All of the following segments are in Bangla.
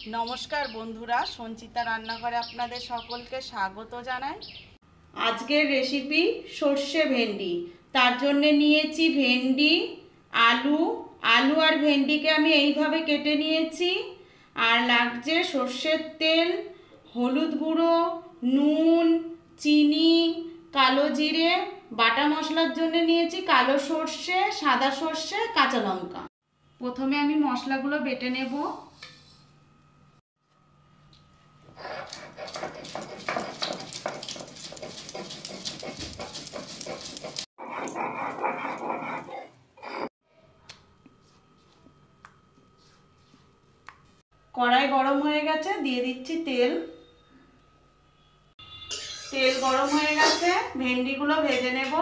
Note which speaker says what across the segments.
Speaker 1: নমস্কার বন্ধুরা, সঞ্চিতা রান্নাঘরে আপনাদের সকলকে স্বাগত জানাই। আজকের রেসিপি সর্ষে ভেন্ডি। তার জন্য নিয়েছি ভেন্ডি, আলু আর ভেন্ডিকে আমি এইভাবে কেটে নিয়েছি। আর লাগছে সর্ষের তেল, হলুদ গুঁড়ো, নুন, চিনি, কালো জিরে, বাটা মশলার জন্য নিয়েছি কালো সর্ষে, সাদা সর্ষে, কাঁচা লঙ্কা। প্রথমে আমি মশলাগুলো বেটে নেব। কড়াই গরম হয়ে গেছে, দিয়ে দিচ্ছি তেল। তেল গরম হয়ে গেছে, ভেন্ডিগুলো ভেজে নেব।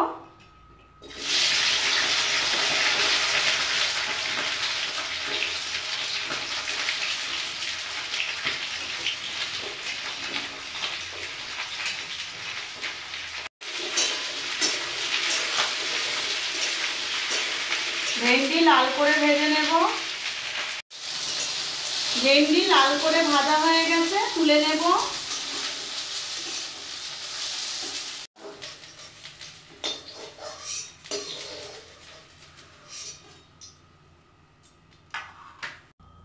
Speaker 1: ভেন্ডি লাল করে ভেজে নেব। ভেন্ডি লাল করে ভাজা হয়ে গেছে, তুলে নেব।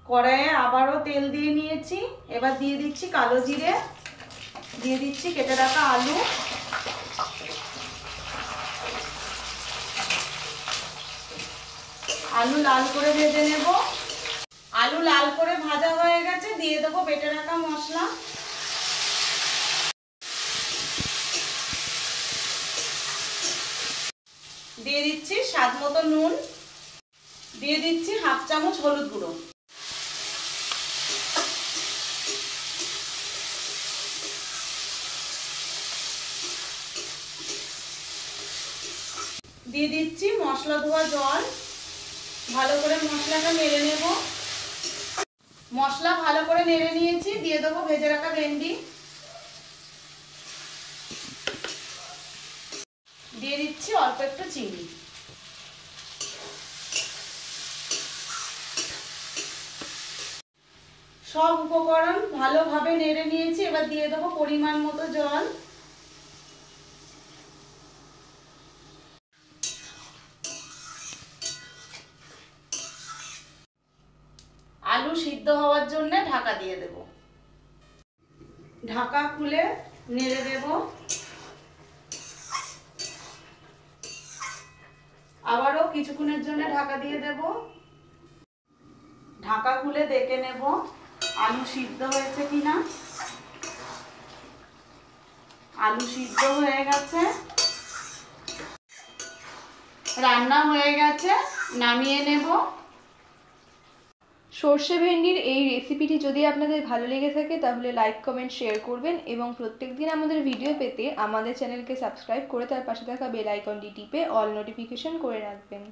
Speaker 1: কড়াইয়ে আবারও তেল দিয়ে নিয়েছি। এবার দিয়ে দিচ্ছি কালো জিরে, দিয়ে দিচ্ছি কেটে রাখা আলু। আলু লাল করে ভেজে নেব। আলু লাল করে ভাজা হয়ে গেছে, দিয়ে দেবো বেটে রাখা মশলা। দিয়ে দিচ্ছি স্বাদ মতো নুন, দিয়ে দিচ্ছি হাফ চামচ হলুদ গুঁড়ো। দিয়ে দিচ্ছি মশলা ধোয়া জল। ভালো করে মশলাটা নেড়ে নেব। মশলা ভালো করে নেড়ে নিয়েছি, দিয়ে দেবো ভেজে রাখা ভেন্ডি। দিয়ে দিচ্ছি অল্প একটু চিনি। সব উপকরণ ভালোভাবে নেড়ে নিয়েছি। এবার দিয়ে দেবো পরিমাণ মতো জল। আলু সিদ্ধ হওয়ার জন্য ঢাকা দিয়ে দেব। ঢাকা খুলে নেড়ে দেব। আবারও কিছুক্ষণের জন্য ঢাকা দিয়ে দেব। ঢাকা খুলে দেখে নেব আলু সিদ্ধ হয়েছে কিনা। আলু সিদ্ধ হয়ে গেছে, রান্না হয়ে গেছে, নামিয়ে নেব।
Speaker 2: সর্ষে ভেন্ডির এই রেসিপিটি যদি আপনাদের ভালো লেগে থাকে তাহলে লাইক, কমেন্ট, শেয়ার করবেন এবং প্রত্যেকদিন আমাদের ভিডিও পেতে আমাদের চ্যানেলকে সাবস্ক্রাইব করে তার পাশে থাকা বেল আইকনটি টিপে অল নোটিফিকেশন করে রাখবেন।